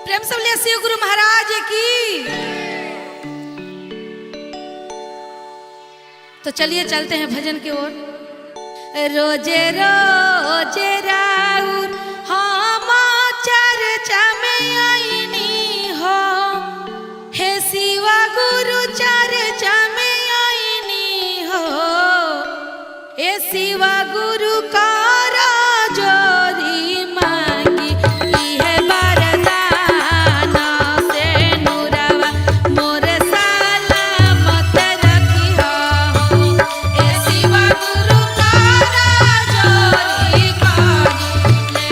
प्रेम से बोलिए शिव गुरु महाराज की। तो चलिए चलते हैं भजन की ओर। रोजे रोजे राउर हम चर्चा में आईनी हो, हे शिवा गुरु चर्चा में आईनी हो, हे शिवा गुरु का जोरी मांगी इहे वरदान से नुरवा मोर सलामत रखी हो, हे शिवा गुरु का जोरी मांगी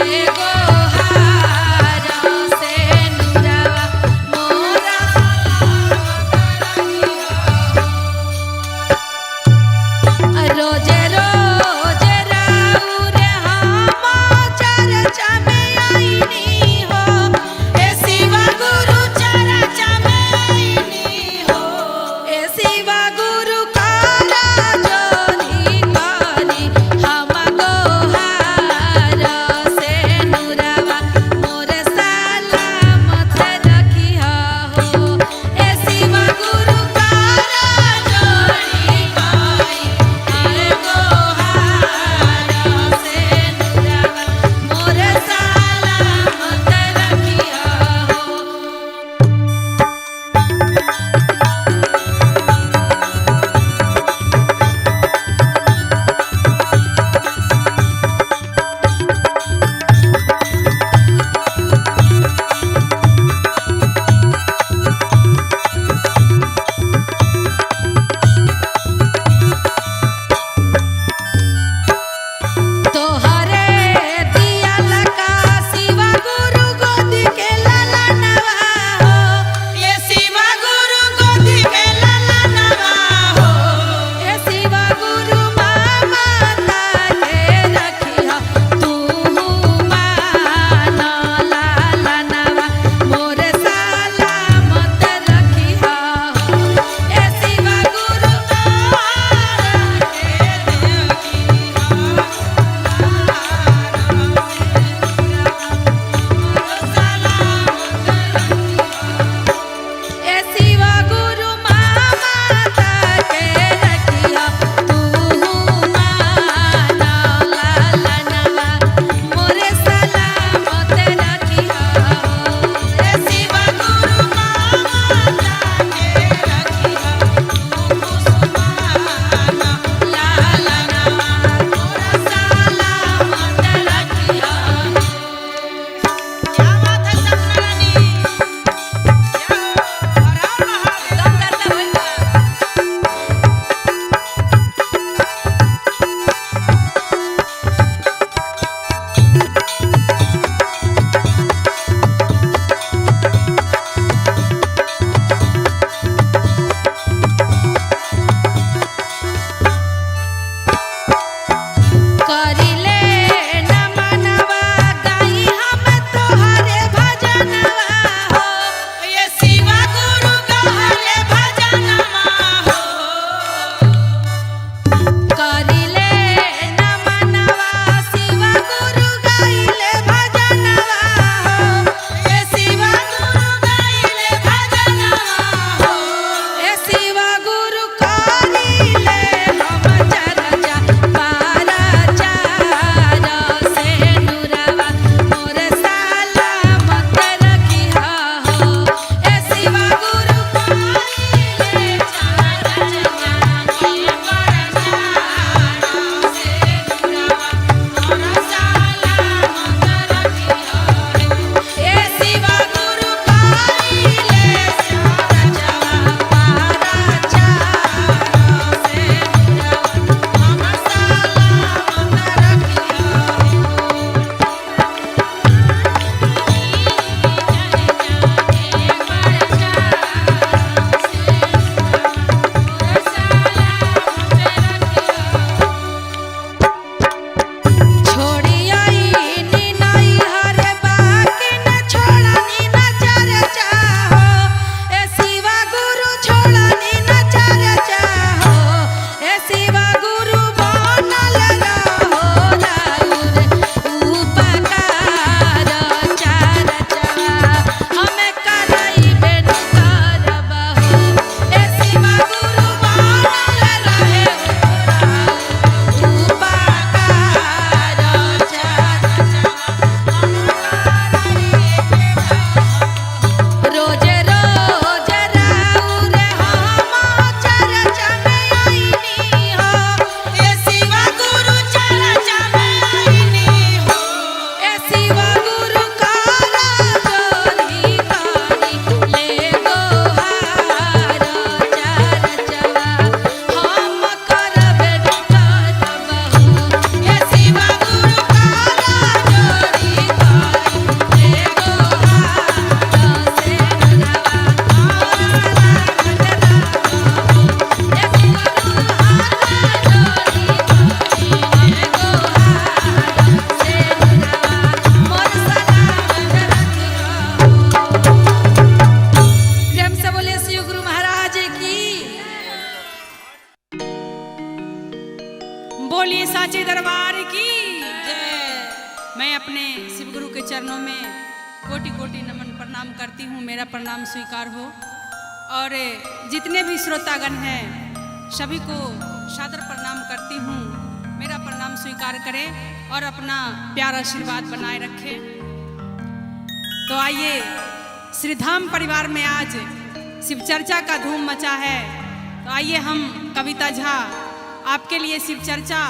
में कोटि कोटि नमन प्रणाम करती हूँ। मेरा प्रणाम स्वीकार हो। और जितने भी श्रोतागण हैं सभी को सादर प्रणाम करती हूँ। मेरा प्रणाम स्वीकार करें और अपना प्यारा आशीर्वाद बनाए रखें। तो आइए, श्रीधाम परिवार में आज शिव चर्चा का धूम मचा है। तो आइए हम कविता झा आपके लिए शिव चर्चा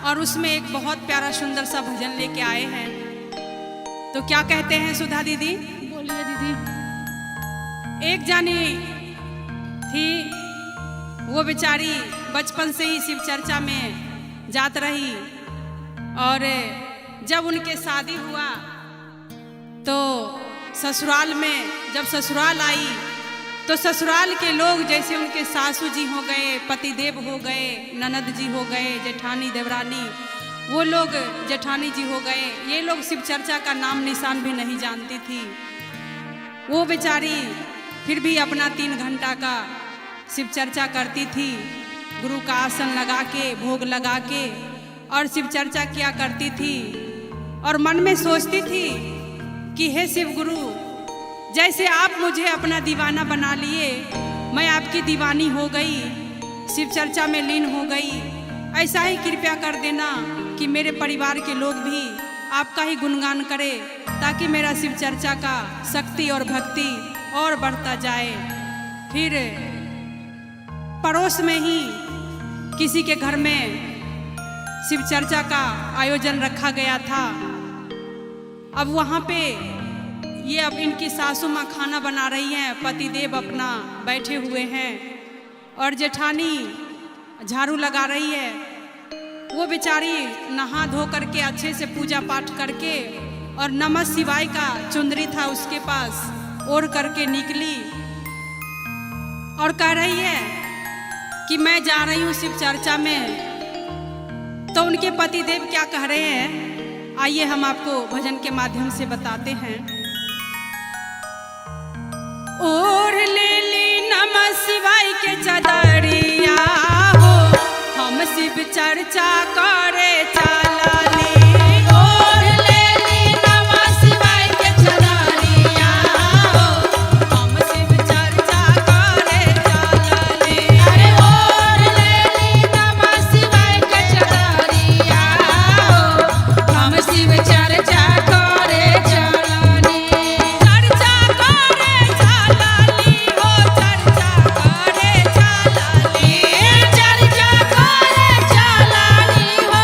और उसमें एक बहुत प्यारा सुंदर सा भजन लेके आए हैं। तो क्या कहते हैं सुधा दीदी? बोलिए दीदी। एक जानी थी, वो बेचारी बचपन से ही शिव चर्चा में जात रही और जब उनके शादी हुआ तो ससुराल में जब ससुराल आई तो ससुराल के लोग जैसे उनके सासू जी हो गए, पतिदेव हो गए, ननद जी हो गए, जेठानी देवरानी, वो लोग जेठानी जी हो गए, ये लोग शिव चर्चा का नाम निशान भी नहीं जानती थी। वो बेचारी फिर भी अपना 3 घंटा का शिव चर्चा करती थी, गुरु का आसन लगा के, भोग लगा के और शिव चर्चा किया करती थी। और मन में सोचती थी कि हे शिव गुरु, जैसे आप मुझे अपना दीवाना बना लिए, मैं आपकी दीवानी हो गई, शिव चर्चा में लीन हो गई। ऐसा ही कृपया कर देना कि मेरे परिवार के लोग भी आपका ही गुणगान करें, ताकि मेरा शिव चर्चा का शक्ति और भक्ति और बढ़ता जाए। फिर पड़ोस में ही किसी के घर में शिव चर्चा का आयोजन रखा गया था। अब वहाँ पे ये अब इनकी सासू माँ खाना बना रही हैं, पतिदेव अपना बैठे हुए हैं और जेठानी झाड़ू लगा रही है। वो बेचारी नहा धो करके अच्छे से पूजा पाठ करके और नमः शिवाय का चुंदरी था उसके पास, ओढ़ करके निकली और कह रही है कि मैं जा रही हूँ शिव चर्चा में। तो उनके पतिदेव क्या कह रहे हैं, आइए हम आपको भजन के माध्यम से बताते हैं। ओढ़ ले ली नमः शिवाय के चदरिया हो, हम शिव चर्चा करे चलली। ओढ़ ले ली नमः शिवाय के चदरिया हो, हम शिव चर्चा करे चलली। अरे ओढ़ ले ली नमः शिवाय के चदरिया हो, हम शिव चर्चा करे चलनी। चर्चा करे चलली हो, चर्चा करे चलली। चर्चा करे चलनी हो,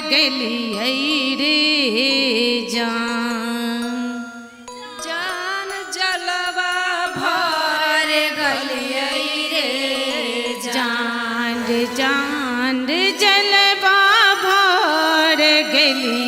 गेलियै रे जान जान जलवा भर गलियै रे जान जान जलवा भर गेलियै